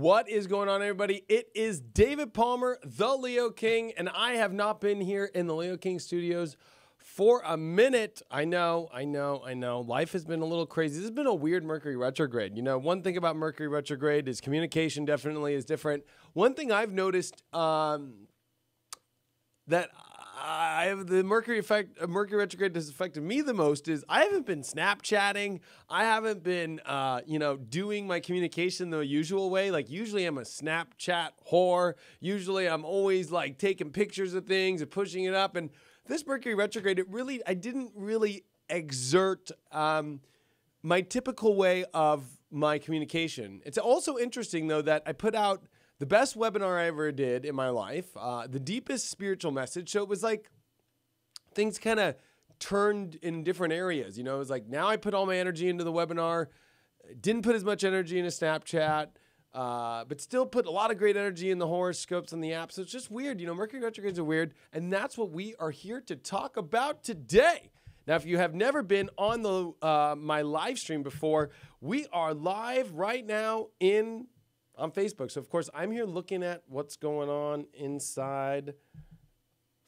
What is going on, everybody? It is David Palmer, the Leo King, and I have not been here in the Leo King studios for a minute. I know. Life has been a little crazy. This has been a weird Mercury retrograde. You know, one thing about Mercury retrograde is communication definitely is different. One thing I've noticed that I have the Mercury retrograde has affected me the most is I haven't been Snapchatting. I haven't been, doing my communication the usual way. Like usually I'm a Snapchat whore. Usually I'm always like taking pictures of things and pushing it up. And this Mercury retrograde, I didn't really exert my typical way of my communication. It's also interesting though that I put out the best webinar I ever did in my life, the deepest spiritual message. So it was like things kind of turned in different areas. You know, it was like now I put all my energy into the webinar, didn't put as much energy into Snapchat, but still put a lot of great energy in the horoscopes and the app. So it's just weird. You know, Mercury retrogrades are weird. And that's what we are here to talk about today. Now, if you have never been on the my live stream before, we are live right now on Facebook. So, of course, I'm here looking at what's going on inside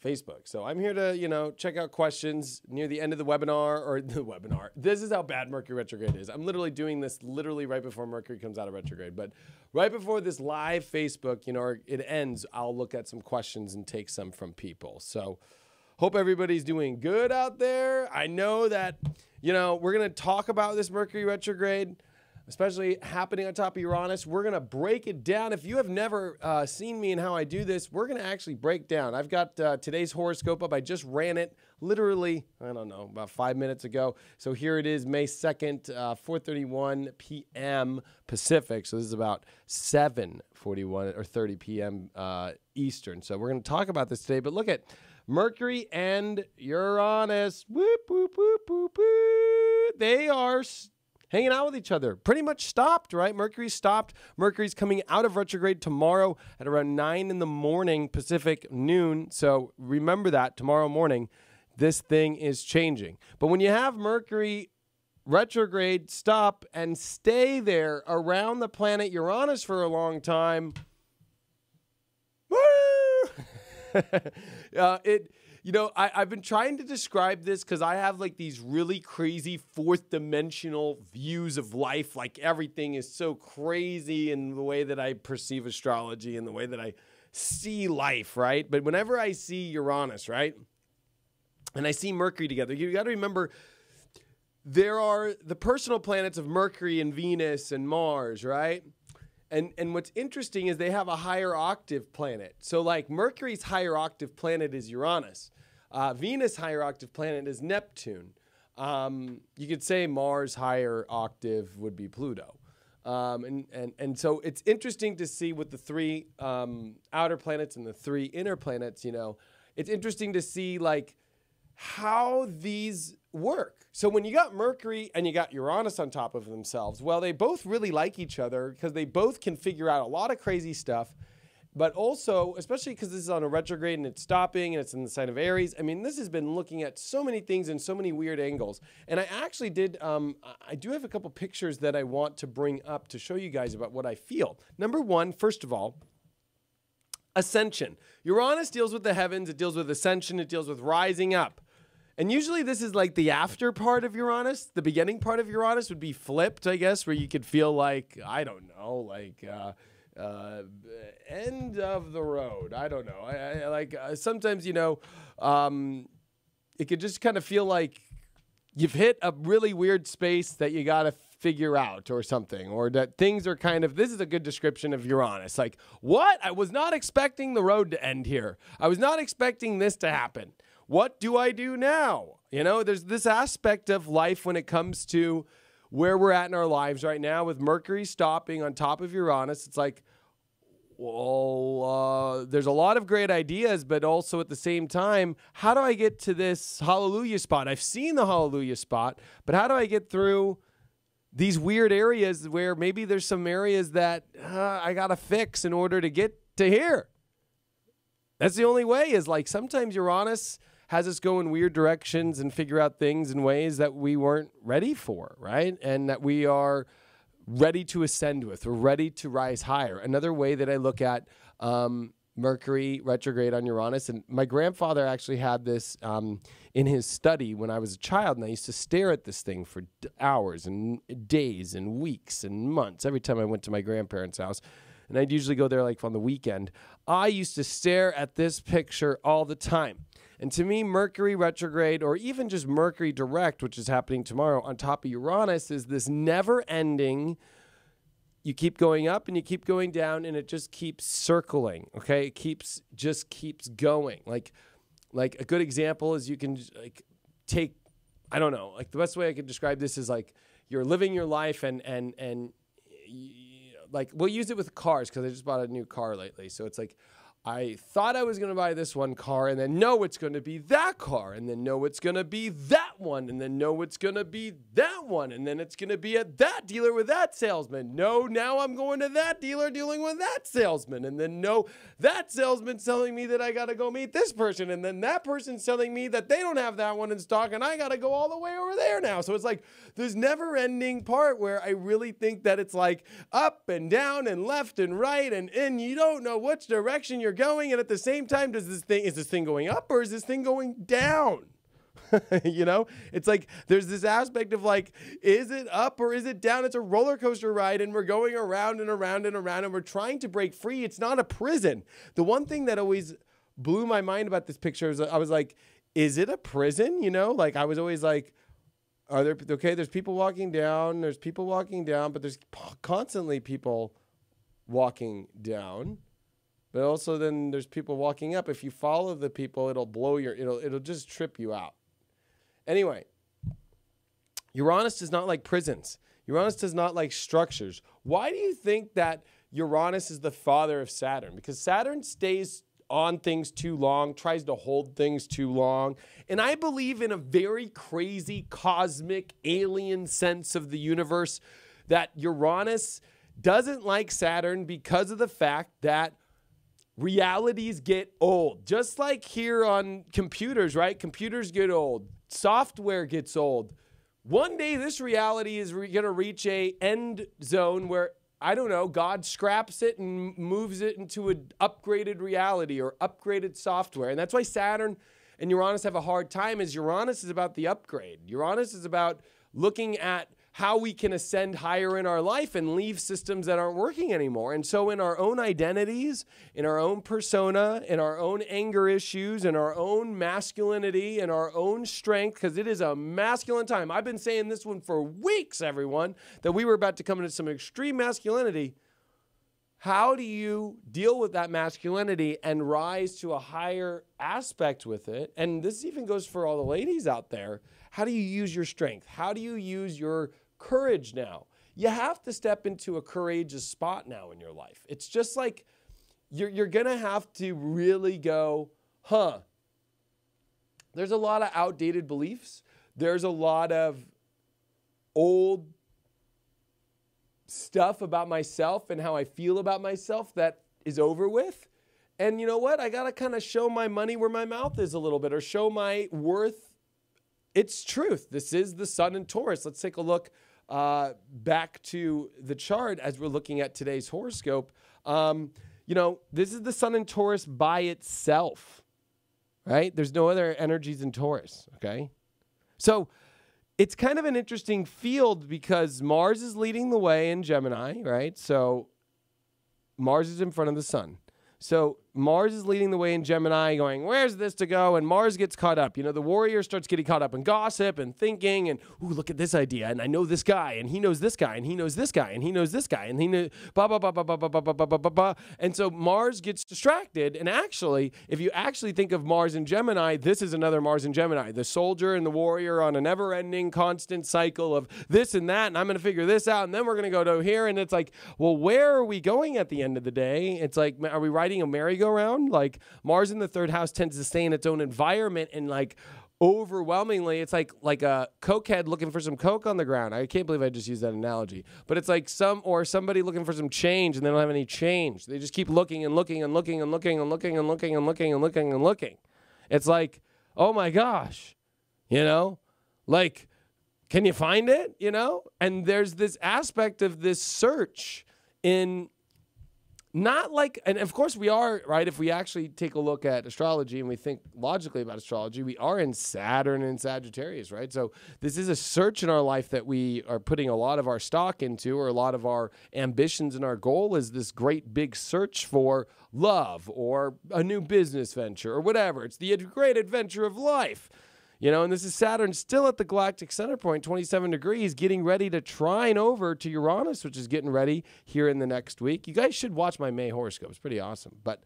Facebook. So I'm here to, check out questions near the end of the webinar or the webinar. This is how bad Mercury retrograde is. I'm literally doing this literally right before Mercury comes out of retrograde. But right before this live Facebook, or it ends, I'll look at some questions and take some from people. So hope everybody's doing good out there. I know that, we're going to talk about this Mercury retrograde, especially happening on top of Uranus. We're going to break it down. If you have never seen me and how I do this, we're going to actually break down. I've got today's horoscope up. I just ran it literally, I don't know, about 5 minutes ago. So here it is, May 2nd, 4:31 p.m. Pacific. So this is about 7:41 or 30 p.m. Eastern. So we're going to talk about this today. But look at Mercury and Uranus. Whoop, whoop, whoop, whoop, whoop. They are hanging out with each other. Pretty much stopped, right? Mercury's stopped. Mercury's coming out of retrograde tomorrow at around 9 in the morning, Pacific, noon. So remember that tomorrow morning, this thing is changing. But when you have Mercury retrograde stop and stay there around the planet Uranus for a long time, I've been trying to describe this because I have like these really crazy fourth dimensional views of life. Like everything is so crazy in the way that I perceive astrology and the way that I see life, right? But whenever I see Uranus, right, and I see Mercury together, you got to remember there are the personal planets of Mercury and Venus and Mars, right? And what's interesting is they have a higher octave planet. So like Mercury's higher octave planet is Uranus. Venus' higher octave planet is Neptune. You could say Mars' higher octave would be Pluto. And so it's interesting to see with the three outer planets and the three inner planets, it's interesting to see like how these work. So when you got Mercury and you got Uranus on top of themselves, well, they both really like each other because they both can figure out a lot of crazy stuff. But also, especially because this is on a retrograde and it's stopping and it's in the sign of Aries, I mean, this has been looking at so many things in so many weird angles. And I actually did, I do have a couple pictures that I want to bring up to show you guys about what I feel. Number one, first of all, ascension. Uranus deals with the heavens, it deals with ascension, it deals with rising up. And usually this is like the after part of Uranus. The beginning part of Uranus would be flipped, I guess, where you could feel like, I don't know, like end of the road. I don't know. Sometimes, it could just kind of feel like you've hit a really weird space that you got to figure out or something, or that things are kind of, this is a good description of Uranus. Like, what? I was not expecting the road to end here. I was not expecting this to happen. What do I do now? There's this aspect of life when it comes to where we're at in our lives right now with Mercury stopping on top of Uranus. It's like, well, there's a lot of great ideas, but also at the same time, how do I get to this hallelujah spot? I've seen the hallelujah spot, but how do I get through these weird areas where maybe there's some areas that I got to fix in order to get to here? That's the only way, is like sometimes Uranus has us go in weird directions and figure out things in ways that we weren't ready for, right? And that we are ready to ascend with. We're ready to rise higher. Another way that I look at Mercury retrograde on Uranus, and my grandfather actually had this in his study when I was a child, and I used to stare at this thing for hours and days and weeks and months every time I went to my grandparents' house. And I'd usually go there like on the weekend. I used to stare at this picture all the time. And to me, Mercury retrograde, or even just Mercury direct, which is happening tomorrow on top of Uranus, is this never-ending, you keep going up and you keep going down, and it just keeps circling, okay? It just keeps going. Like a good example is you can like take, I don't know, like the best way I could describe this is like you're living your life and like we'll use it with cars because I just bought a new car lately. So it's like I thought I was going to buy this one car, and then no, it's going to be that car, and then no, it's going to be that one, and then no, it's going to be that one, and then it's going to be at that dealer with that salesman. No, now I'm going to that dealer dealing with that salesman, and then no, that salesman's telling me that I got to go meet this person, and then that person's telling me that they don't have that one in stock, and I got to go all the way over there now. So it's like this never-ending part where I really think that it's like up and down and left and right, and you don't know which direction you're going, and at the same time, is this thing going up or is this thing going down? You know, it's like there's this aspect of like, is it up or is it down? It's a roller coaster ride, and we're going around and around and around, and we're trying to break free. It's not a prison. The one thing that always blew my mind about this picture is I was like, is it a prison? You know, like I was always like, are there, okay, there's people walking down, but there's constantly people walking down. But also then there's people walking up. If you follow the people, it'll just trip you out. Anyway, Uranus does not like prisons. Uranus does not like structures. Why do you think that Uranus is the father of Saturn? Because Saturn stays on things too long, tries to hold things too long. And I believe in a very crazy cosmic alien sense of the universe that Uranus doesn't like Saturn because of the fact that realities get old. Just like here on computers, right? Computers get old. Software gets old. One day this reality is going to reach a end zone where, I don't know, God scraps it and moves it into an upgraded reality or upgraded software. And that's why Saturn and Uranus have a hard time, is Uranus is about the upgrade. Uranus is about looking at how we can ascend higher in our life and leave systems that aren't working anymore. And so in our own identities, in our own persona, in our own anger issues, in our own masculinity, in our own strength, because it is a masculine time. I've been saying this one for weeks, everyone, that we were about to come into some extreme masculinity. How do you deal with that masculinity and rise to a higher aspect with it? And this even goes for all the ladies out there. How do you use your strength? How do you use your courage now? You have to step into a courageous spot now in your life. It's just like you're going to have to really go, there's a lot of outdated beliefs. There's a lot of old stuff about myself and how I feel about myself that is over with. And you know what? I got to kind of show my money where my mouth is a little bit, or show my worth. It's truth. This is the sun in Taurus. Let's take a look back to the chart as we're looking at today's horoscope. This is the sun in Taurus by itself, right? There's no other energies in Taurus, okay? So it's kind of an interesting field because Mars is leading the way in Gemini, right? So Mars is in front of the sun. So Mars is leading the way in Gemini, going, where's this to go? And Mars gets caught up. You know, the warrior starts getting caught up in gossip and thinking, and, ooh, look at this idea, and I know this guy, and he knows this guy, and he knows this guy, and he knows this guy, and he knows, blah, blah, blah, blah, blah, blah, blah, blah, blah, blah, blah. And so Mars gets distracted. And actually, if you actually think of Mars in Gemini, this is another Mars in Gemini, the soldier and the warrior on a never-ending, constant cycle of this and that, and I'm going to figure this out, and then we're going to go to here. And it's like, well, where are we going at the end of the day? It's like, are we riding a merry-go-round? Like Mars in the third house tends to stay in its own environment, and like overwhelmingly, it's like a cokehead looking for some coke on the ground. I can't believe I just used that analogy, but it's like somebody looking for some change, and they don't have any change. They just keep looking and looking and looking and looking and looking and looking and looking and looking and looking. It's like, oh my gosh, like can you find it? You know? And there's this aspect of this search in not like, and of course we are, right? If we actually take a look at astrology and we think logically about astrology, we are in Saturn and Sagittarius, right? So this is a search in our life that we are putting a lot of our stock into, or a lot of our ambitions, and our goal is this great big search for love or a new business venture or whatever. It's the great adventure of life. You know, and this is Saturn still at the galactic center point, 27 degrees, getting ready to trine over to Uranus, which is getting ready here in the next week. You guys should watch my May horoscope. It's pretty awesome. But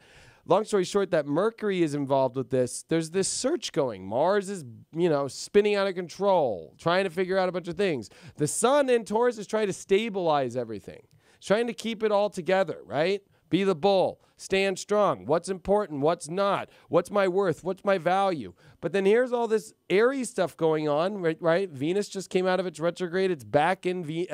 long story short, that Mercury is involved with this. There's this search going. Mars is, you know, spinning out of control, trying to figure out a bunch of things. The sun in Taurus is trying to stabilize everything, trying to keep it all together, right? Be the bull. Stand strong. What's important? What's not? What's my worth? What's my value? But then here's all this Aries stuff going on, right? Venus just came out of its retrograde. It's back in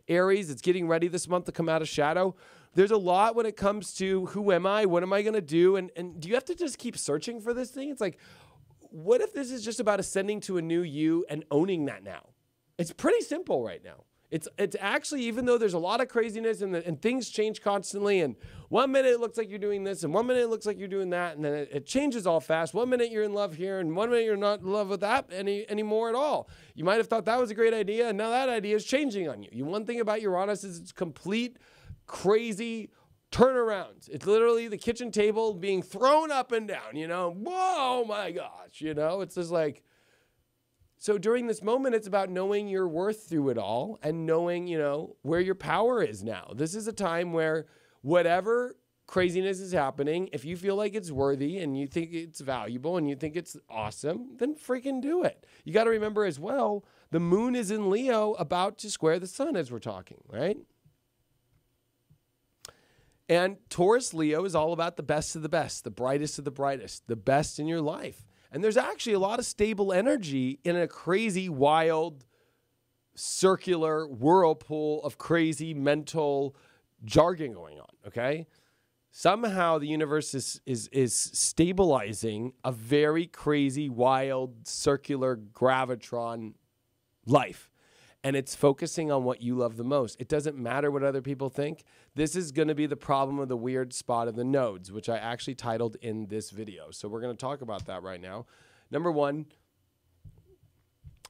Aries. It's getting ready this month to come out of shadow. There's a lot when it comes to who am I? What am I going to do? And do you have to just keep searching for this thing? It's like, what if this is just about ascending to a new you and owning that now? It's pretty simple right now. It's actually, even though there's a lot of craziness and things change constantly, and 1 minute it looks like you're doing this, and 1 minute it looks like you're doing that, and then it changes all fast. 1 minute you're in love here, and 1 minute you're not in love with that anymore at all. You might have thought that was a great idea, and now that idea is changing on you. One thing about Uranus is it's complete crazy turnarounds. It's literally the kitchen table being thrown up and down, you know? Whoa, my gosh, you know? It's just like... So during this moment, it's about knowing your worth through it all and knowing, you know, where your power is now. This is a time where whatever craziness is happening, if you feel like it's worthy and you think it's valuable and you think it's awesome, then freaking do it. You got to remember as well, the moon is in Leo about to square the sun as we're talking, right? And Taurus Leo is all about the best of the best, the brightest of the brightest, the best in your life. And there's actually a lot of stable energy in a crazy, wild, circular whirlpool of crazy mental jargon going on, okay? Somehow the universe is stabilizing a very crazy, wild, circular gravitron life. And it's focusing on what you love the most. It doesn't matter what other people think. This is going to be the problem of the weird spot of the nodes, which I actually titled in this video. So we're going to talk about that right now. Number one,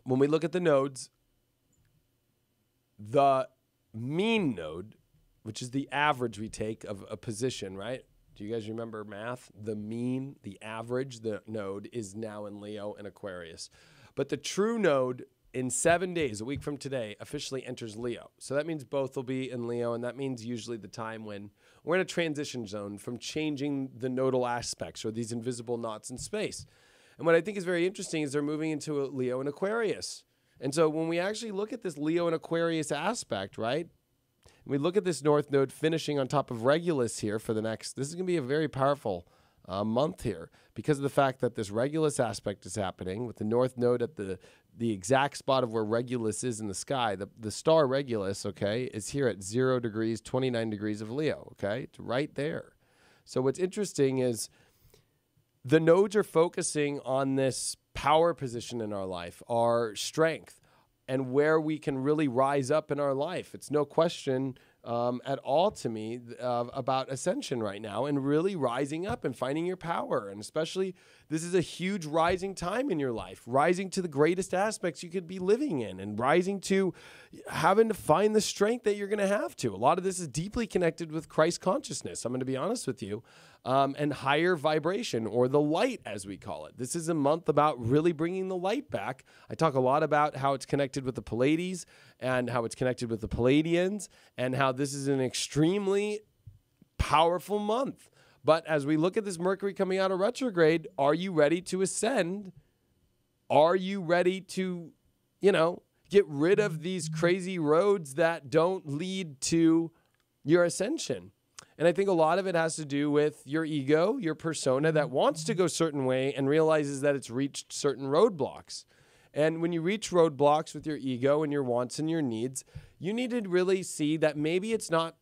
when we look at the nodes, the mean node, which is the average we take of a position, right? Do you guys remember math? The mean, the average, the node is now in Leo and Aquarius. But the true node in 7 days, a week from today, officially enters Leo. So that means both will be in Leo, and that means usually the time when we're in a transition zone from changing the nodal aspects or these invisible knots in space. And what I think is very interesting is they're moving into a Leo and Aquarius. And so when we actually look at this Leo and Aquarius aspect, right, we look at this North Node finishing on top of Regulus here for the next, this is going to be a very powerful month here because of the fact that this Regulus aspect is happening with the North Node at the exact spot of where Regulus is in the sky. The star Regulus, okay, is here at 0 degrees, 29 degrees of Leo, okay? It's right there. So what's interesting is the nodes are focusing on this power position in our life, our strength, and where we can really rise up in our life. It's no question at all to me about ascension right now and really rising up and finding your power. And especially, this is a huge rising time in your life, rising to the greatest aspects you could be living in and rising to having to find the strength that you're going to have to. A lot of this is deeply connected with Christ consciousness. I'm going to be honest with you. And higher vibration, or the light as we call it. This is a month about really bringing the light back. I talk a lot about how it's connected with the Pleiades and how it's connected with the Palladians and how this is an extremely powerful month. But as we look at this Mercury coming out of retrograde, are you ready to ascend? Are you ready to, you know, get rid of these crazy roads that don't lead to your ascension? And I think a lot of it has to do with your ego, your persona that wants to go a certain way and realizes that it's reached certain roadblocks. And when you reach roadblocks with your ego and your wants and your needs, you need to really see that maybe it's not,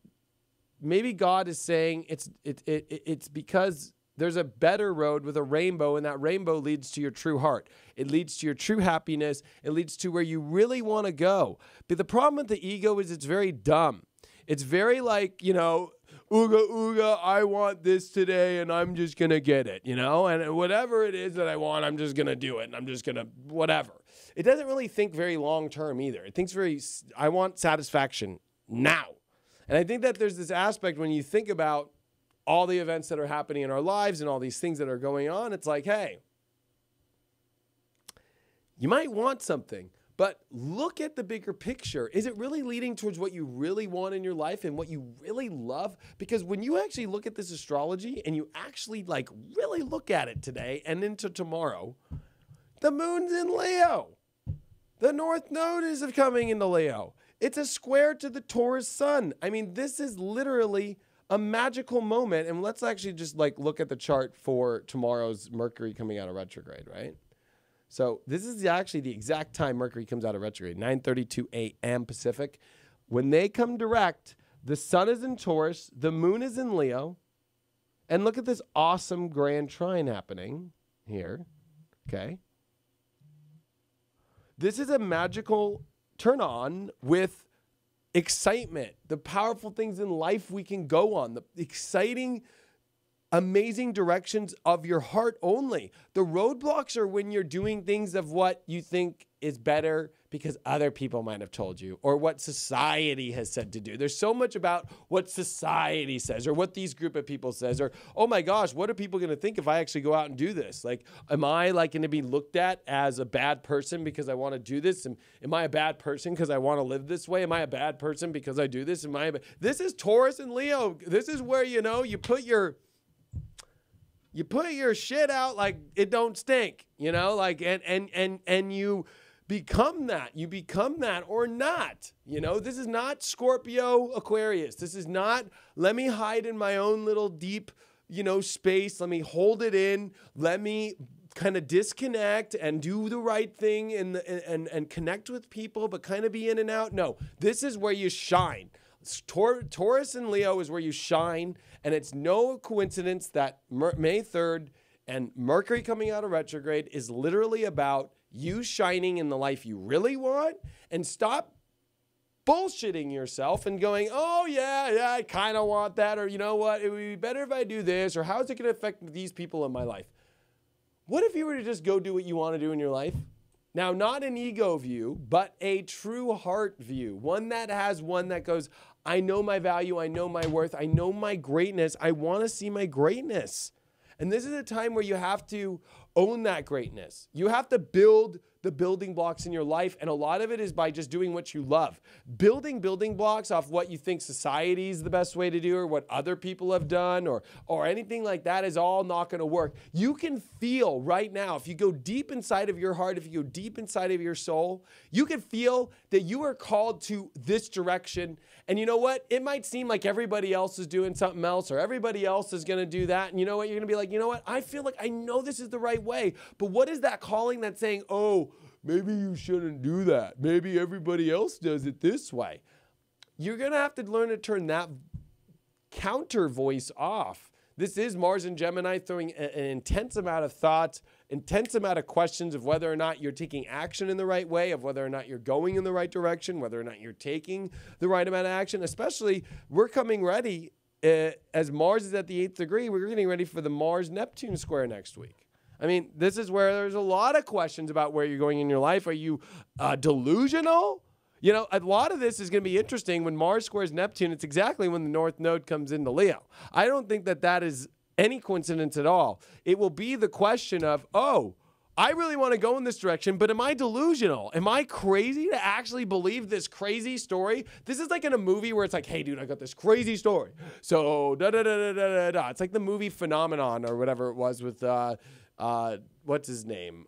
maybe God is saying it's because there's a better road with a rainbow, and that rainbow leads to your true heart. It leads to your true happiness. It leads to where you really want to go. But the problem with the ego is it's very dumb. It's very like, you know, ooga, ooga, I want this today and I'm just going to get it, you know? And whatever it is that I want, I'm just going to do it and I'm just going to whatever. It doesn't really think very long term either. It thinks very, I want satisfaction now. And I think that there's this aspect when you think about all the events that are happening in our lives and all these things that are going on, it's like, hey, you might want something, but look at the bigger picture. Is it really leading towards what you really want in your life and what you really love? Because when you actually look at this astrology and you actually like really look at it today and into tomorrow, the moon's in Leo. The North Node is coming into Leo. It's a square to the Taurus sun. I mean, this is literally a magical moment. And let's actually just like look at the chart for tomorrow's Mercury coming out of retrograde, right? So this is actually the exact time Mercury comes out of retrograde, 9:32 a.m. Pacific. When they come direct, the sun is in Taurus, the moon is in Leo. And look at this awesome grand trine happening here, okay? This is a magical turn on with excitement, the powerful things in life we can go on, the exciting, amazing directions of your heart only. The roadblocks are when you're doing things of what you think is better because other people might have told you or what society has said to do. There's so much about what society says or what these group of people says or, oh my gosh, what are people going to think if I actually go out and do this? Like, am I like going to be looked at as a bad person because I want to do this? Am I a bad person because I want to live this way? Am I a bad person because I do this? This is Taurus and Leo. This is where, you know, you put your shit out like it don't stink, you know, like, and you become that or not, you know. This is not Scorpio Aquarius. This is not, let me hide in my own little deep, you know, space. Let me hold it in. Let me kind of disconnect and do the right thing and connect with people, but kind of be in and out. No, this is where you shine. Taurus and Leo is where you shine, and it's no coincidence that May 3rd and Mercury coming out of retrograde is literally about you shining in the life you really want, and stop bullshitting yourself and going, oh yeah, I kind of want that, or you know what, it would be better if I do this, or how is it going to affect these people in my life? What if you were to just go do what you want to do in your life? Now, not an ego view, but a true heart view. One that goes, I know my value, I know my worth, I know my greatness, I want to see my greatness. And this is a time where you have to own that greatness. You have to build the building blocks in your life, and a lot of it is by just doing what you love. Building blocks off what you think society is the best way to do, or what other people have done, or anything like that is all not going to work. You can feel right now, if you go deep inside of your heart, if you go deep inside of your soul, you can feel that you are called to this direction. And you know what? It might seem like everybody else is doing something else, or everybody else is going to do that. And you know what? You're going to be like, you know what? I feel like I know this is the right way. But what is that calling that's saying, oh, maybe you shouldn't do that. Maybe everybody else does it this way. You're going to have to learn to turn that counter voice off. This is Mars and Gemini throwing an intense amount of thoughts, intense amount of questions of whether or not you're taking action in the right way, of whether or not you're going in the right direction, whether or not you're taking the right amount of action. Especially, we're coming ready, as Mars is at the 8th degree, we're getting ready for the Mars-Neptune square next week. I mean, this is where there's a lot of questions about where you're going in your life. Are you delusional? You know, a lot of this is going to be interesting. When Mars squares Neptune, it's exactly when the North Node comes into Leo. I don't think that that is any coincidence at all. It will be the question of, oh, I really want to go in this direction, but am I delusional? Am I crazy to actually believe this crazy story? This is like in a movie where it's like, hey, dude, I got this crazy story. So, da-da-da-da-da-da-da. It's like the movie Phenomenon or whatever it was with, what's his name?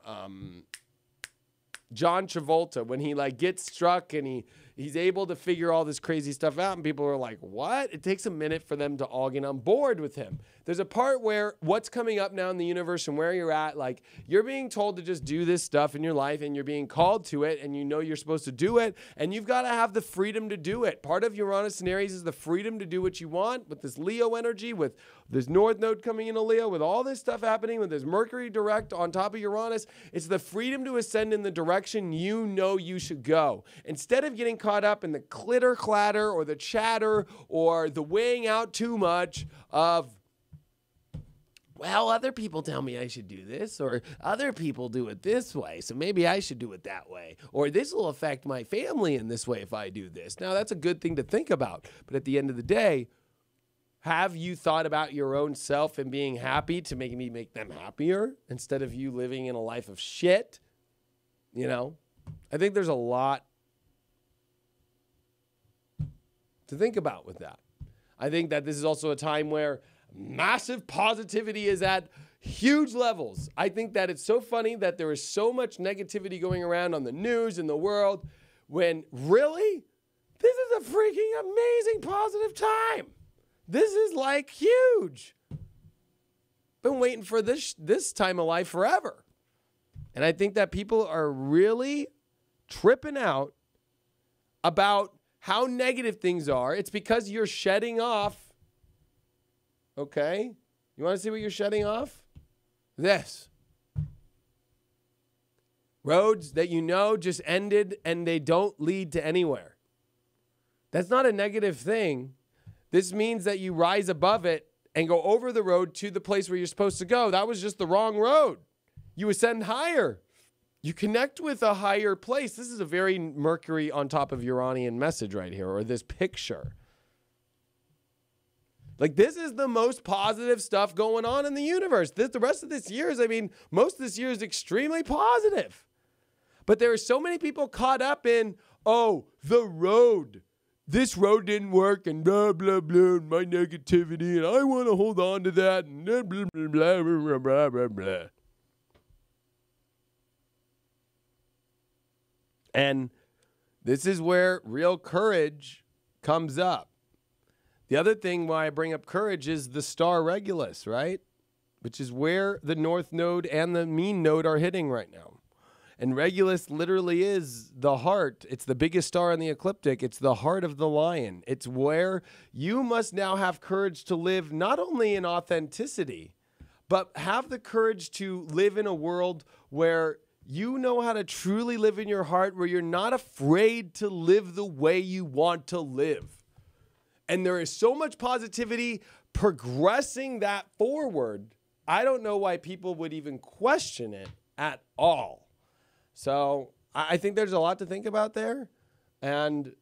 John Travolta, when he like gets struck and he's able to figure all this crazy stuff out, and people are like, what? It takes a minute for them to all get on board with him. There's a part where what's coming up now in the universe and where you're at, like you're being told to just do this stuff in your life, and you're being called to it, and you know you're supposed to do it, and you've got to have the freedom to do it. Part of Uranus and Aries is the freedom to do what you want with this Leo energy, with this North Node coming into Leo, with all this stuff happening, with this Mercury direct on top of Uranus. It's the freedom to ascend in the direction you know you should go. Instead of getting caught up in the clitter clatter or the chatter or the weighing out too much of, well, other people tell me I should do this, or other people do it this way, so maybe I should do it that way, or this will affect my family in this way if I do this. Now, that's a good thing to think about, but at the end of the day, have you thought about your own self and being happy to make them happier instead of you living in a life of shit? You know, I think there's a lot to think about with that. I think that this is also a time where massive positivity is at huge levels. I think that it's so funny that there is so much negativity going around on the news in the world when really, this is a freaking amazing positive time. This is like huge. Been waiting for this time of life forever. And I think that people are really tripping out about how negative things are. It's because you're shedding off. Okay? You want to see what you're shedding off? This. Roads that you know just ended and they don't lead to anywhere. That's not a negative thing. This means that you rise above it and go over the road to the place where you're supposed to go. That was just the wrong road. You ascend higher. You connect with a higher place. This is a very Mercury on top of Uranian message right here, or this picture. Like, this is the most positive stuff going on in the universe. The rest of this year is, most of this year is extremely positive. But there are so many people caught up in, oh, the road. This road didn't work and blah, blah, blah, and my negativity, and I want to hold on to that, and blah, blah, blah, blah, blah, blah, blah. And this is where real courage comes up. The other thing why I bring up courage is the star Regulus, right? Which is where the North Node and the Mean Node are hitting right now. And Regulus literally is the heart. It's the biggest star in the ecliptic. It's the heart of the lion. It's where you must now have courage to live not only in authenticity, but have the courage to live in a world where you know how to truly live in your heart, where you're not afraid to live the way you want to live. And there is so much positivity progressing that forward. I don't know why people would even question it at all. So I think there's a lot to think about there. And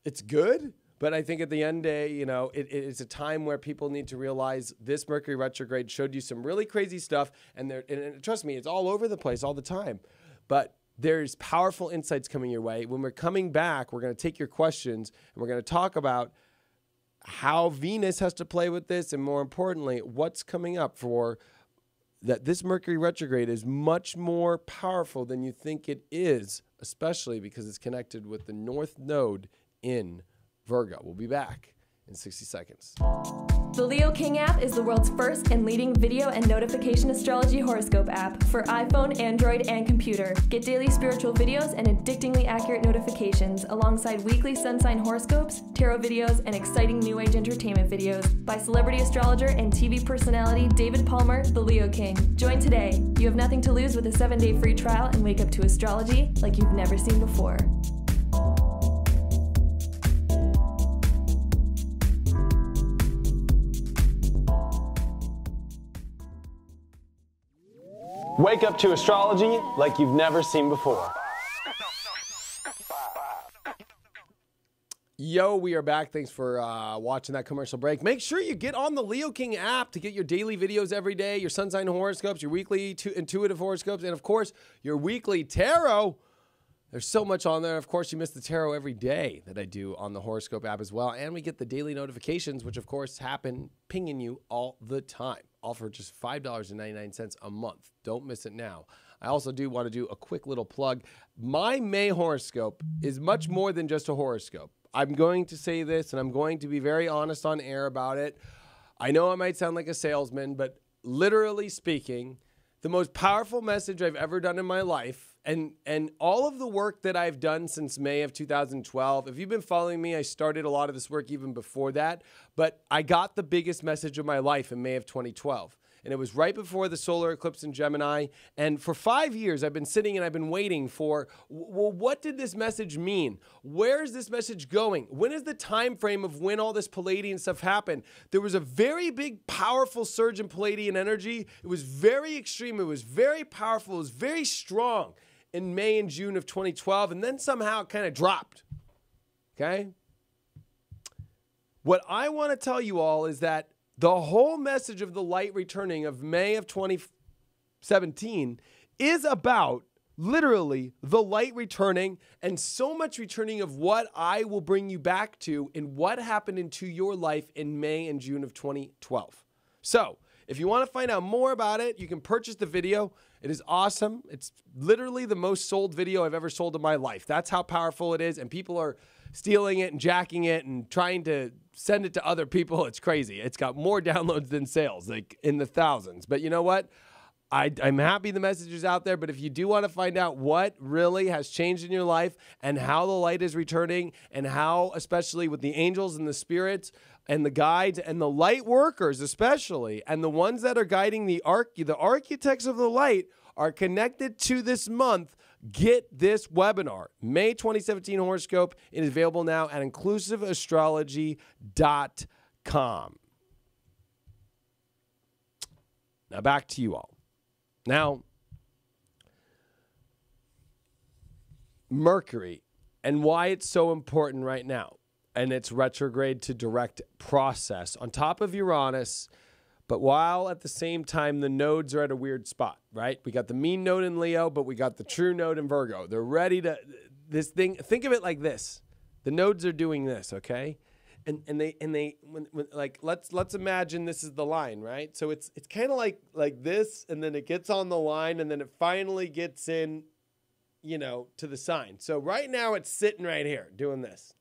it's good. But I think at the end of the day, you know, it's a time where people need to realize this Mercury retrograde showed you some really crazy stuff. And trust me, it's all over the place all the time. But there's powerful insights coming your way. When we're coming back, we're going to take your questions and we're going to talk about how Venus has to play with this, and more importantly, what's coming up for that. This Mercury retrograde is much more powerful than you think it is, especially because it's connected with the North Node in Virgo. We'll be back in 60 seconds. The Leo King app is the world's first and leading video and notification astrology horoscope app for iPhone, Android, and computer. Get daily spiritual videos and addictingly accurate notifications alongside weekly sun sign horoscopes, tarot videos, and exciting new age entertainment videos by celebrity astrologer and TV personality David Palmer, the Leo King. Join today. You have nothing to lose with a 7-day free trial and wake up to astrology like you've never seen before. Wake up to astrology like you've never seen before. Yo, we are back. Thanks for watching that commercial break. Make sure you get on the Leo King app to get your daily videos every day, your sun sign horoscopes, your weekly intuitive horoscopes, and of course, your weekly tarot. There's so much on there. Of course, you miss the tarot every day that I do on the horoscope app as well. And we get the daily notifications, which of course happen pinging you all the time. all for just $5.99 a month. Don't miss it now. I also do want to do a quick little plug. My May horoscope is much more than just a horoscope. I'm going to say this, and I'm going to be very honest on air about it. I know I might sound like a salesman, but literally speaking, the most powerful message I've ever done in my life, and all of the work that I've done since May of 2012, if you've been following me, I started a lot of this work even before that, but I got the biggest message of my life in May of 2012. And it was right before the solar eclipse in Gemini. And for 5 years, I've been sitting and I've been waiting for, well, what did this message mean? Where is this message going? When is the time frame of when all this Palladian stuff happened? There was a very big, powerful surge in Palladian energy. It was very extreme. It was very powerful. It was very strong in May and June of 2012. And then somehow it kind of dropped. Okay? What I want to tell you all is that the whole message of the light returning of May of 2017 is about literally the light returning and so much returning of what I will bring you back to in what happened into your life in May and June of 2012. So if you want to find out more about it, you can purchase the video. It is awesome. It's literally the most sold video I've ever sold in my life. That's how powerful it is. And people are stealing it and jacking it and trying to send it to other people. It's crazy. It's got more downloads than sales, like in the thousands. But you know what? I'm happy the message is out there. But if you do want to find out what really has changed in your life and how the light is returning and how, especially with the angels and the spirits and the guides and the light workers especially, and the ones that are guiding the architects of the light are connected to this month, get this webinar. May 2017 horoscope. It is available now at inclusiveastrology.com. Now back to you all. Now, Mercury and why it's so important right now, and its retrograde to direct process on top of Uranus, but while at the same time the nodes are at a weird spot, right? We got the mean node in Leo, but we got the true node in Virgo. They're ready to, this thing, think of it like this. The nodes are doing this, okay? And like, let's imagine this is the line, right? So it's kind of like this, and then it gets on the line, and then it finally gets in, you know, to the sign. So right now it's sitting right here doing this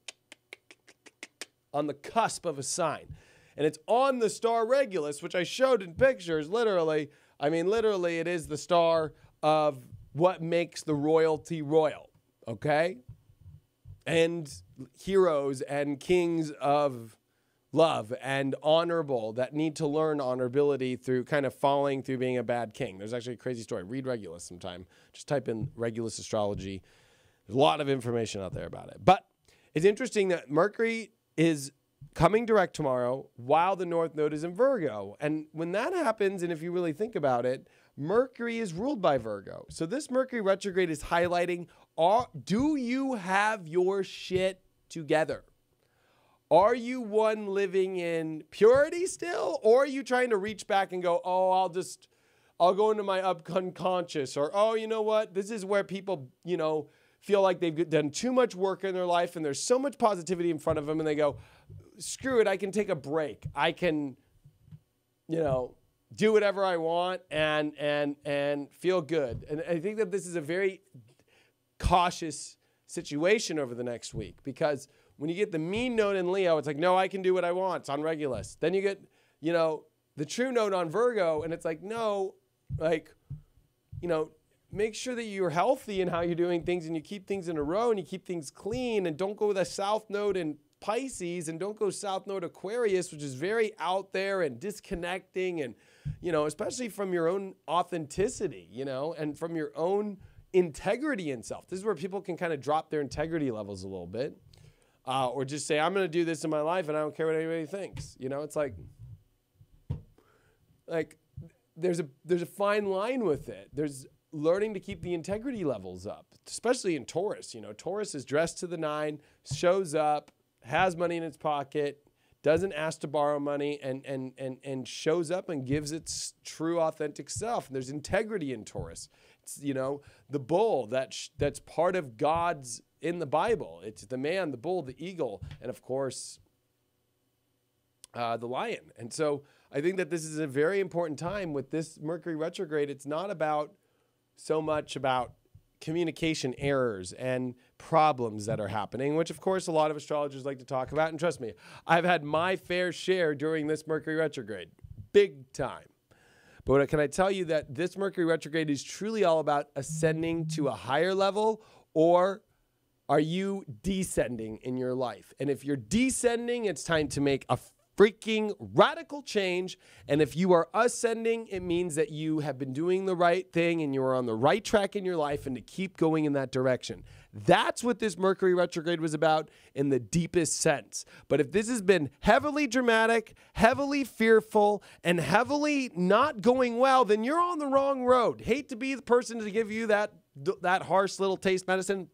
on the cusp of a sign. And it's on the star Regulus, which I showed in pictures, literally. I mean, literally, it is the star of what makes the royalty royal, okay? And heroes and kings of love and honorable that need to learn honorability through kind of falling through being a bad king. There's actually a crazy story. Read Regulus sometime. Just type in Regulus Astrology. There's a lot of information out there about it. But it's interesting that Mercury is coming direct tomorrow while the North Node is in Virgo. And when that happens, and if you really think about it, Mercury is ruled by Virgo. So this Mercury retrograde is highlighting, do you have your shit together? Are you one living in purity still? Or are you trying to reach back and go, oh, I'll go into my unconscious, or, oh, you know what? This is where people, you know, feel like they've done too much work in their life and there's so much positivity in front of them, and they go, screw it, I can take a break. I can, you know, do whatever I want and feel good. And I think that this is a very cautious situation over the next week, because when you get the mean node in Leo, it's like, no, I can do what I want. It's on Regulus. Then you get, you know, the true node on Virgo, and it's like, no, like, you know, make sure that you're healthy in how you're doing things, and you keep things in a row, and you keep things clean, and don't go with a south node in Pisces, and don't go south node Aquarius, which is very out there and disconnecting, and, you know, especially from your own authenticity, you know, and from your own integrity in self. This is where people can kind of drop their integrity levels a little bit, or just say, I'm going to do this in my life and I don't care what anybody thinks. You know, it's like there's a fine line with it. There's learning to keep the integrity levels up, especially in Taurus. You know, Taurus is dressed to the nine, shows up, has money in its pocket, doesn't ask to borrow money, and shows up and gives its true authentic self. And there's integrity in Taurus. It's, you know, the bull that's part of God's in the Bible. It's the man, the bull, the eagle, and of course the lion. And so I think that this is a very important time with this Mercury retrograde. It's not about so much about communication errors and problems that are happening, which of course a lot of astrologers like to talk about. And trust me, I've had my fair share during this Mercury retrograde, big time. But can I tell you that this Mercury retrograde is truly all about ascending to a higher level, or are you descending in your life? And if you're descending, it's time to make a freaking radical change. And if you are ascending, it means that you have been doing the right thing and you are on the right track in your life, and to keep going in that direction. That's what this Mercury retrograde was about in the deepest sense. But if this has been heavily dramatic, heavily fearful, and heavily not going well, then you're on the wrong road. Hate to be the person to give you that harsh little taste medicine.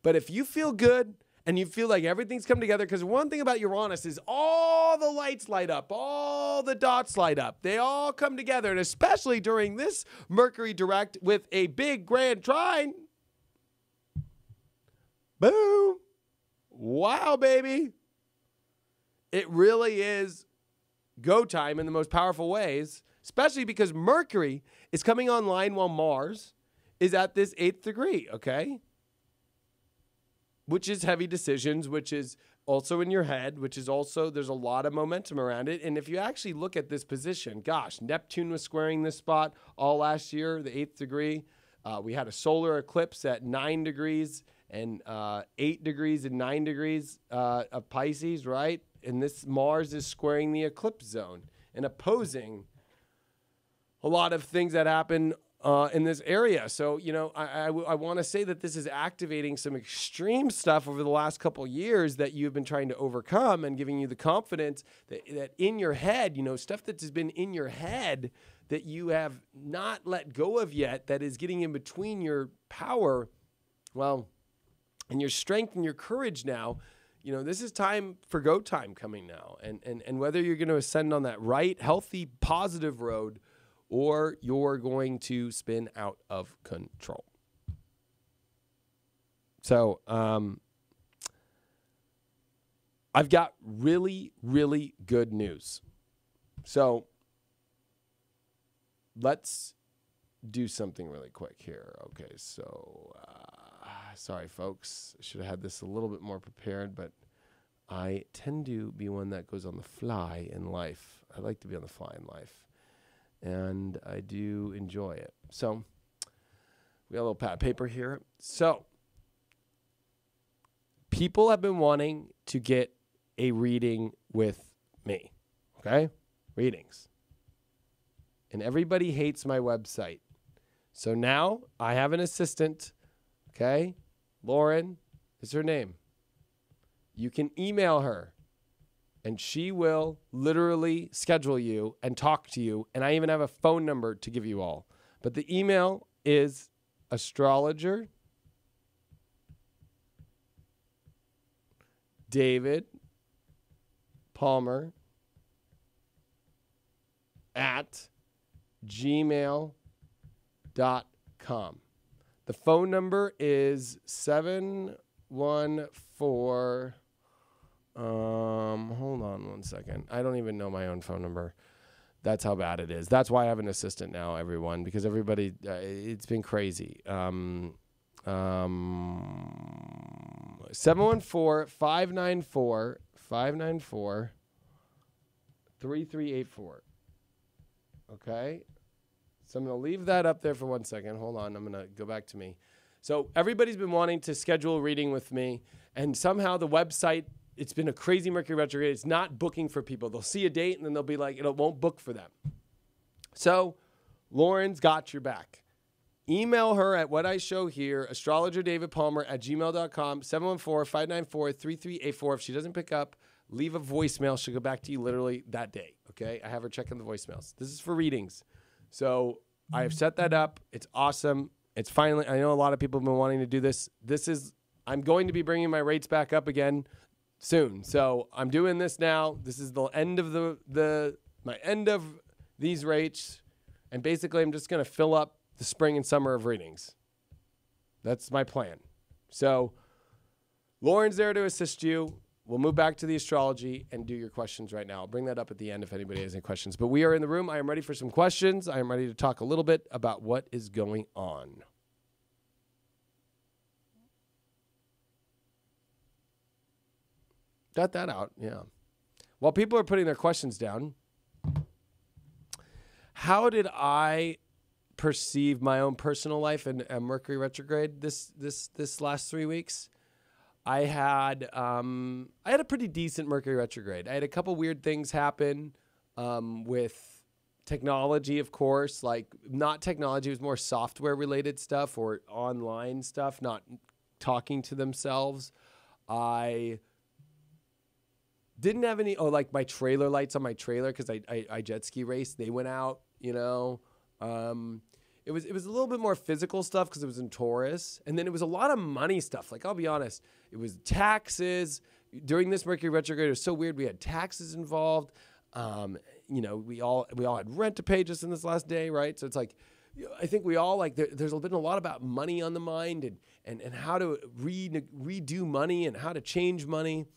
But if you feel good, and you feel like everything's come together, because one thing about Uranus is all the lights light up, all the dots light up. They all come together, and especially during this Mercury direct with a big grand trine. Boom. Wow, baby. It really is go time in the most powerful ways, especially because Mercury is coming online while Mars is at this 8th degree, okay? Which is heavy decisions, which is also in your head, which is also, there's a lot of momentum around it. And if you actually look at this position, gosh, Neptune was squaring this spot all last year, the 8th degree. We had a solar eclipse at 9 degrees and 8 degrees and 9 degrees of Pisces, right? And this Mars is squaring the eclipse zone and opposing a lot of things that happen in this area. So, you know, I want to say that this is activating some extreme stuff over the last couple of years that you've been trying to overcome, and giving you the confidence that in your head, you know, stuff that has been in your head that you have not let go of yet, that is getting in between your power, well, and your strength and your courage now. You know, this is time for go time coming now. And whether you're going to ascend on that right, healthy, positive road, or you're going to spin out of control. So I've got really, really good news. So let's do something really quick here. Okay, so sorry, folks. I should have had this a little bit more prepared, but I tend to be one that goes on the fly in life. I like to be on the fly in life. And I do enjoy it. So we got a little pad of paper here. So people have been wanting to get a reading with me. Okay? Readings. And everybody hates my website. So now I have an assistant. Okay? Lauren is her name. You can email her. And she will literally schedule you and talk to you. And I even have a phone number to give you all. But the email is astrologer David Palmer at gmail.com. The phone number is 714... hold on one second. I don't even know my own phone number. That's how bad it is. That's why I have an assistant now, everyone, because everybody, it's been crazy. 714-594-3384. Okay. So I'm going to leave that up there for 1 second. Hold on. I'm going to go back to me. So everybody's been wanting to schedule a reading with me, and somehow the website, it's been a crazy Mercury retrograde. It's not booking for people. They'll see a date and then they'll be like, it won't book for them. So Lauren's got your back. Email her at what I show here, astrologerdavidpalmer@gmail.com, 714-594-3384. If she doesn't pick up, leave a voicemail. She'll go back to you literally that day, okay? I have her checking the voicemails. This is for readings. So I have set that up. It's awesome. It's finally, I know a lot of people have been wanting to do this. I'm going to be bringing my rates back up again soon. So I'm doing this now. This is the end of my end of these rates. And basically I'm just going to fill up the spring and summer of readings. That's my plan. So Lauren's there to assist you. we'll move back to the astrology and do your questions right now. I'll bring that up at the end if anybody has any questions. But we are in the room. I am ready for some questions. I am ready to talk a little bit about what is going on. Got that out, yeah. While people are putting their questions down, how did I perceive my own personal life in Mercury retrograde this last 3 weeks? I had a pretty decent Mercury retrograde. I had a couple weird things happen with technology, of course, like not technology, it was more software related stuff or online stuff, not talking to themselves. I didn't have any, like my trailer lights on my trailer, because I jet ski race, they went out, you know. It was a little bit more physical stuff because it was in Taurus. And then it was a lot of money stuff. Like, I'll be honest, it was taxes. During this Mercury retrograde, it was so weird. We had taxes involved. You know, we all had rent to pay just in this last day, right? So it's like, I think we all, like, there's been a lot about money on the mind and how to redo money and how to change money.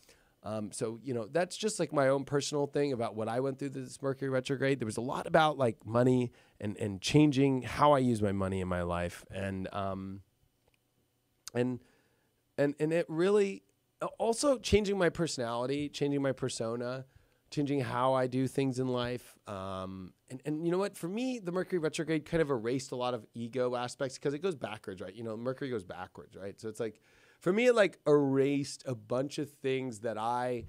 So, you know, that's just like my own personal thing about what I went through this Mercury retrograde. There was a lot about like money and changing how I use my money in my life. And it really also changing my personality, changing my persona, changing how I do things in life. And you know what, for me, the Mercury retrograde kind of erased a lot of ego aspects because it goes backwards, right? You know, Mercury goes backwards, right? So it's like, for me, it like erased a bunch of things that I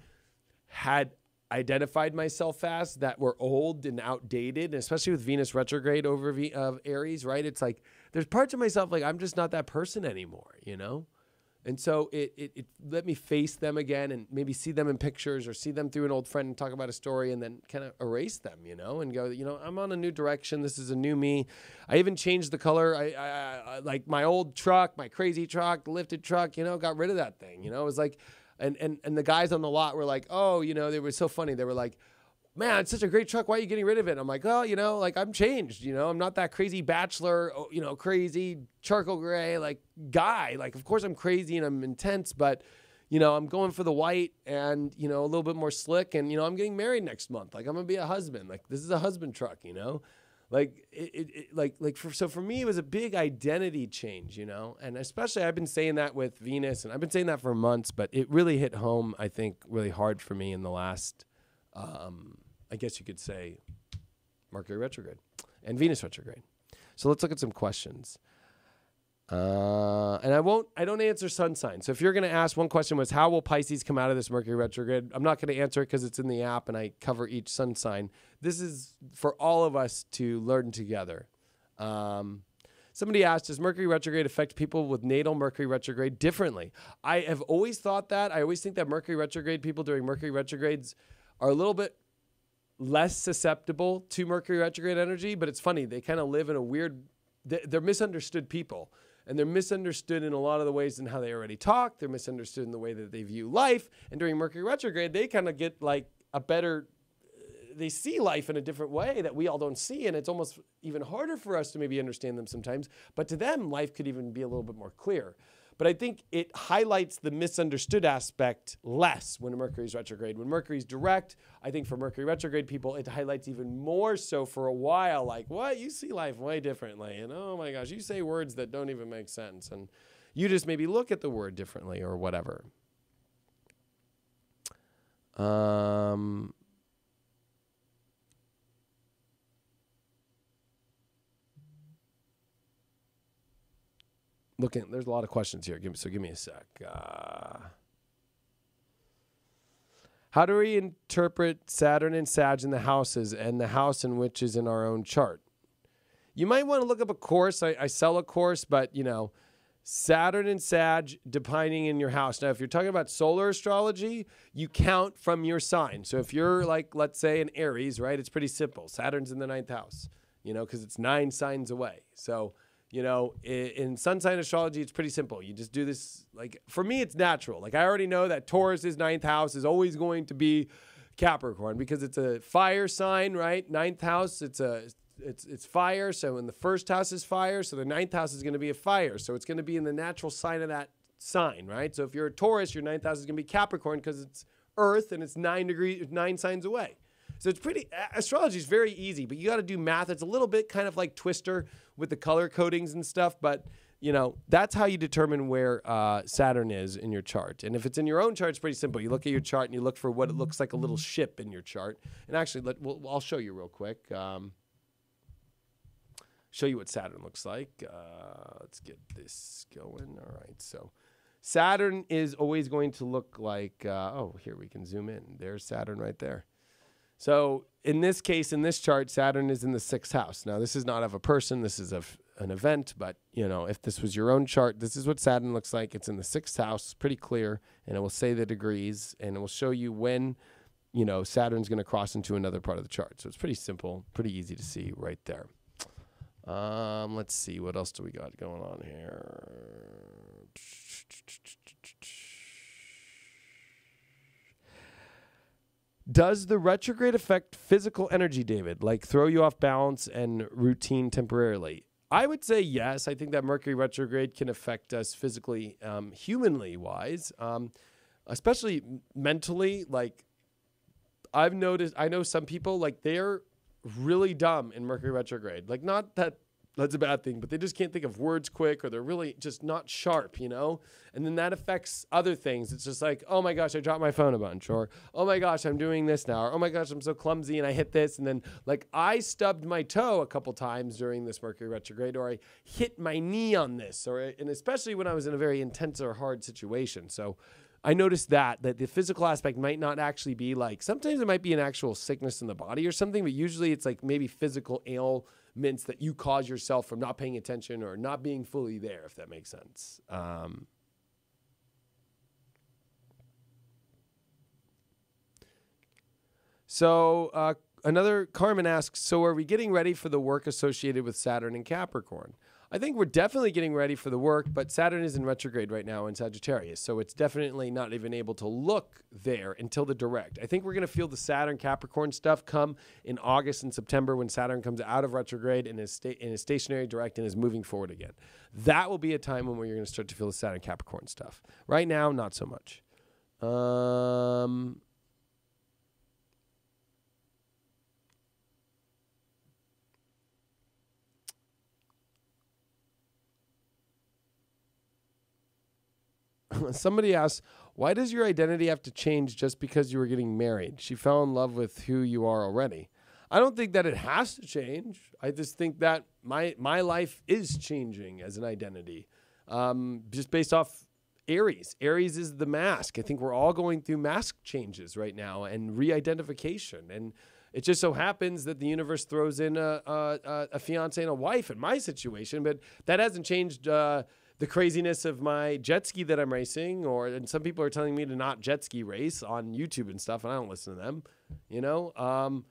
had identified myself as that were old and outdated, and especially with Venus retrograde over Aries, right? It's like there's parts of myself like I'm just not that person anymore, you know? And so it let me face them again and maybe see them in pictures or see them through an old friend and talk about a story and then kind of erase them, you know, and go, you know, I'm on a new direction. This is a new me. I even changed the color. I like my old truck, my crazy truck, lifted truck, you know, got rid of that thing, you know. It was like, and the guys on the lot were like, oh, you know, they were so funny. They were like, man, it's such a great truck. Why are you getting rid of it? And I'm like, oh, you know, like I'm changed, you know, I'm not that crazy bachelor, you know, crazy charcoal gray, like guy. Like, of course I'm crazy and I'm intense, but you know, I'm going for the white and, you know, a little bit more slick and, you know, I'm getting married next month. Like I'm going to be a husband. Like this is a husband truck, you know, like so for me, it was a big identity change, you know, and especially I've been saying that with Venus and I've been saying that for months, but it really hit home, I think, really hard for me in the last, I guess you could say Mercury retrograde and Venus retrograde. So let's look at some questions. And I don't answer sun signs. So if you're going to ask, one question was, how will Pisces come out of this Mercury retrograde? I'm not going to answer it because it's in the app and I cover each sun sign. This is for all of us to learn together. Somebody asked, does Mercury retrograde affect people with natal Mercury retrograde differently? I have always thought that. I always think that Mercury retrograde people during Mercury retrogrades are a little bit less susceptible to Mercury retrograde energy, but it's funny. They kind of live in a weird, they're misunderstood people, and they're misunderstood in a lot of the ways in how they already talk. They're misunderstood in the way that they view life. And during Mercury retrograde, they kind of get like a better, they see life in a different way that we all don't see. And it's almost even harder for us to maybe understand them sometimes. But to them, life could even be a little bit more clear. But I think it highlights the misunderstood aspect less when Mercury's retrograde. When Mercury's direct, I think for Mercury retrograde people, it highlights even more so for a while. Like, what? You see life way differently. And oh my gosh, you say words that don't even make sense. And you just maybe look at the word differently or whatever. There's a lot of questions here. So give me a sec. How do we interpret Saturn and Sag in the houses and the house in which is in our own chart? You might want to look up a course. I sell a course, but you know, Saturn and Sag defining in your house. Now, if you're talking about solar astrology, you count from your sign. So if you're like, let's say an Aries, right? It's pretty simple. Saturn's in the 9th house, you know, because it's 9 signs away. So you know, in sun sign astrology, it's pretty simple. You just do this, like, for me, it's natural. Like, I already know that Taurus's 9th house is always going to be Capricorn because it's a fire sign, right? 9th house, it's fire. So in the 1st house is fire. So the 9th house is going to be a fire. So it's going to be in the natural sign of that sign, right? So if you're a Taurus, your 9th house is going to be Capricorn because it's Earth and it's 9 signs away. So it's astrology is very easy, but you got to do math. It's a little bit kind of like Twister with the color codings and stuff, but that's how you determine where Saturn is in your chart. And if it's in your own chart, it's pretty simple. You look at your chart and you look for what it looks like a little ship in your chart. And actually, I'll show you real quick. Show you what Saturn looks like. Let's get this going. All right, so Saturn is always going to look like, here we can zoom in. There's Saturn right there. So in this case, in this chart, Saturn is in the 6th house. Now, this is not of a person. This is of an event. But, if this was your own chart, this is what Saturn looks like. It's in the 6th house, pretty clear. And it will say the degrees. And it will show you when, Saturn's going to cross into another part of the chart. So it's pretty simple, pretty easy to see right there. Let's see. What else do we got going on here? Does the retrograde affect physical energy, David? Like throw you off balance and routine temporarily? I would say yes. I think that Mercury retrograde can affect us physically, humanly wise, especially mentally. Like I know some people, like they're really dumb in Mercury retrograde. Like not that that's a bad thing, but they just can't think of words quick, or they're really just not sharp, And then that affects other things. It's just like, oh my gosh, I dropped my phone a bunch, or oh my gosh, I'm doing this now, or oh my gosh, I'm so clumsy and I hit this. And then like I stubbed my toe a couple times during this Mercury retrograde, or I hit my knee on this, and especially when I was in a very intense or hard situation. So I noticed that the physical aspect might not actually be like, sometimes it might be an actual sickness in the body or something, but usually it's like maybe physical ailments that you cause yourself from not paying attention or not being fully there, if that makes sense. So another Carmen asks, so are we getting ready for the work associated with Saturn and Capricorn? I think we're definitely getting ready for the work, but Saturn is in retrograde right now in Sagittarius, so it's definitely not even able to look there until the direct. I think we're going to feel the Saturn-Capricorn stuff come in August and September when Saturn comes out of retrograde and is stationary direct and is moving forward again. That will be a time when you're going to start to feel the Saturn-Capricorn stuff. Right now, not so much. Somebody asks, why does your identity have to change just because you were getting married? She fell in love with who you are already. I don't think that it has to change. I just think that my life is changing as an identity, just based off Aries. Aries is the mask. I think we're all going through mask changes right now and re-identification. And it just so happens that the universe throws in a fiance and a wife in my situation, but that hasn't changed the craziness of my jet ski that I'm racing, and some people are telling me to not jet ski race on YouTube and stuff, and I don't listen to them,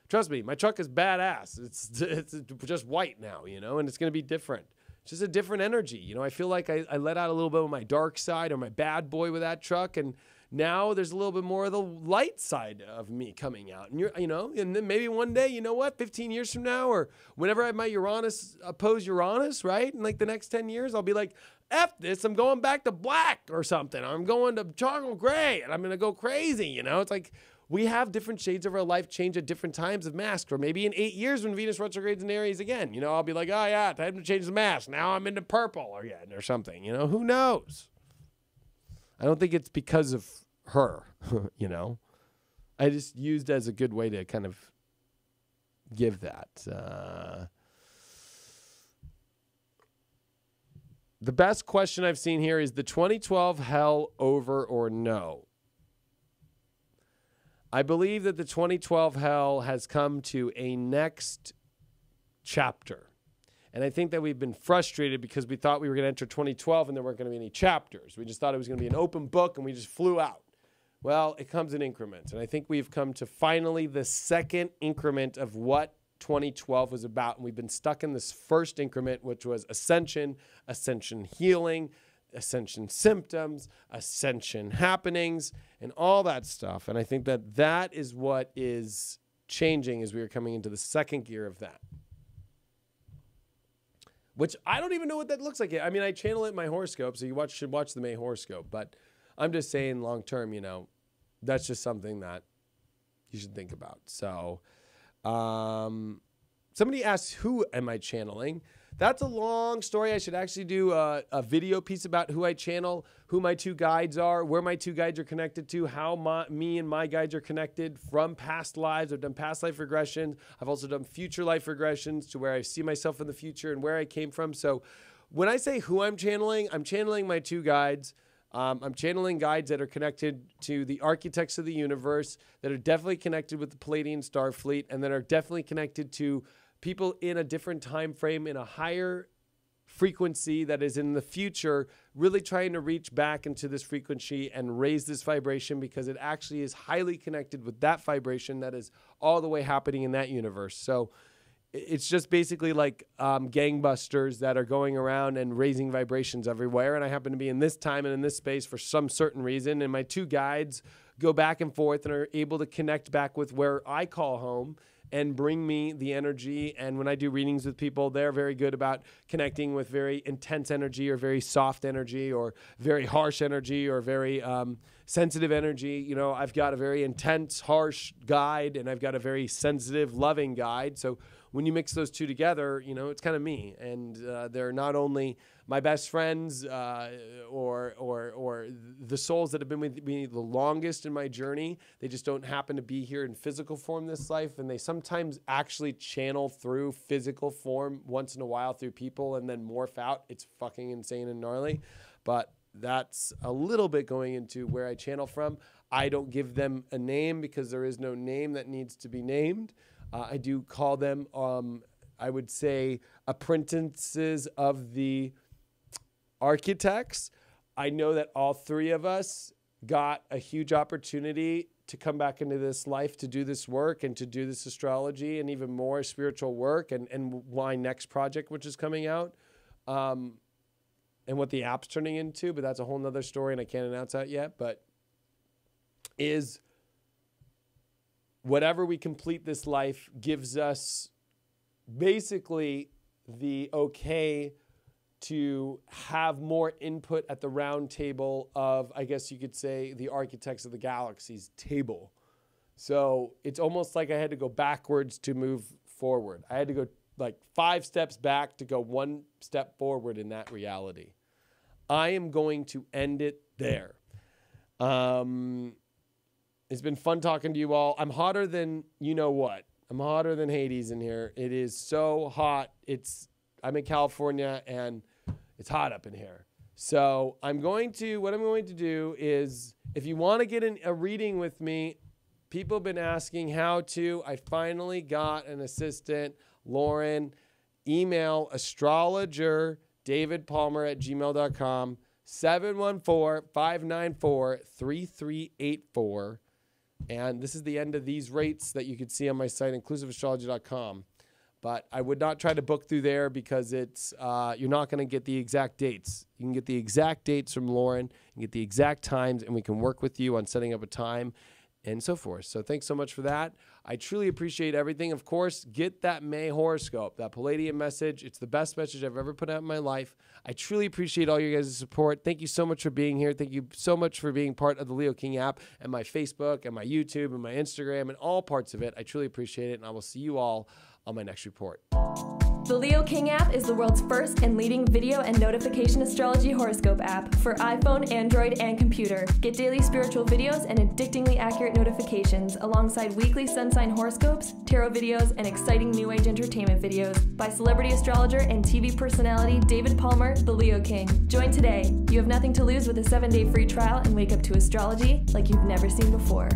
Trust me, my truck is badass. It's just white now, and it's going to be different. It's just a different energy. I feel like I let out a little bit of my dark side or my bad boy with that truck, and now there's a little bit more of the light side of me coming out. And and then maybe one day, 15 years from now, or whenever I have my Uranus oppose Uranus, right? In like the next 10 years, I'll be like, F this, I'm going back to black or something. I'm going to charcoal gray and I'm going to go crazy. It's like we have different shades of our life change at different times of mask. Or maybe in 8 years when Venus retrogrades in Aries again, I'll be like, oh yeah, time to change the mask. Now I'm into purple again or something, who knows? I don't think it's because of her, I just used as a good way to kind of give that. The best question I've seen here is the 2012 hell over or no? I believe that the 2012 hell has come to a next chapter. And I think that we've been frustrated because we thought we were going to enter 2012 and there weren't going to be any chapters. We just thought it was going to be an open book and we just flew out. Well, it comes in increments. And I think we've come to finally the second increment of what 2012 was about. And we've been stuck in this first increment, which was ascension, ascension healing, ascension symptoms, ascension happenings, and all that stuff. And I think that that is what is changing as we are coming into the second gear of that. which I don't even know what that looks like yet. I mean, I channel it in my horoscope, so you should watch the May horoscope. But I'm just saying long term, you know, that's just something that you should think about. So somebody asked, who am I channeling? That's a long story. I should actually do a video piece about who I channel, who my two guides are, where my two guides are connected to, how me and my guides are connected from past lives. I've done past life regressions. I've also done future life regressions to where I see myself in the future and where I came from. So when I say who I'm channeling my two guides. I'm channeling guides that are connected to the architects of the universe, that are definitely connected with the Palladian star fleet, and that are definitely connected to people in a different time frame, in a higher frequency that is in the future, really trying to reach back into this frequency and raise this vibration, because it actually is highly connected with that vibration that is all the way happening in that universe. So it's just basically like gangbusters that are going around and raising vibrations everywhere. And I happen to be in this time and in this space for some certain reason. And my two guides go back and forth and are able to connect back with where I call home and bring me the energy. And when I do readings with people, they're very good about connecting with very intense energy or very soft energy or very harsh energy or very sensitive energy. You know, I've got a very intense, harsh guide, and I've got a very sensitive, loving guide. So when you mix those two together, you know, it's kind of me. And they're not only my best friends or the souls that have been with me the longest in my journey. They just don't happen to be here in physical form this life. And they sometimes actually channel through physical form once in a while through people and then morph out. It's fucking insane and gnarly. But that's a little bit going into where I channel from. I don't give them a name because there is no name that needs to be named. I do call them, I would say, apprentices of the architects. I know that all three of us got a huge opportunity to come back into this life to do this work and to do this astrology and even more spiritual work and my next project, which is coming out, and what the app's turning into. But that's a whole nother story, and I can't announce that yet. But is whatever we complete this life gives us basically the okay to have more input at the round table of, I guess you could say, the architects of the galaxy's table. So it's almost like I had to go backwards to move forward. I had to go like 5 steps back to go 1 step forward in that reality. I am going to end it there. It's been fun talking to you all. I'm hotter than you know what. I'm hotter than Hades in here. It is so hot. I'm in California and it's hot up in here. So what I'm going to do is, if you want to get a reading with me, people have been asking how to. I finally got an assistant, Lauren. Email astrologer davidpalmer@gmail.com, 714-594-3384. And this is the end of these rates that you can see on my site, inclusiveastrology.com. But I would not try to book through there because it's you're not going to get the exact dates. You can get the exact dates from Lauren and get the exact times, and we can work with you on setting up a time and so forth. So thanks so much for that. I truly appreciate everything. Of course, get that May horoscope, that Palladian message. It's the best message I've ever put out in my life. I truly appreciate all your guys' support. Thank you so much for being here. Thank you so much for being part of the Leo King app and my Facebook and my YouTube and my Instagram and all parts of it. I truly appreciate it, and I will see you all on my next report. The Leo King app is the world's first and leading video and notification astrology horoscope app for iPhone, Android, and computer. Get daily spiritual videos and addictingly accurate notifications alongside weekly sun sign horoscopes, tarot videos, and exciting new age entertainment videos by celebrity astrologer and TV personality David Palmer, the Leo King. Join today. You have nothing to lose with a 7-day free trial and wake up to astrology like you've never seen before.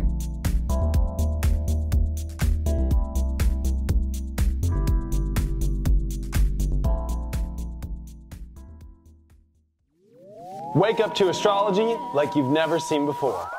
Wake up to astrology like you've never seen before.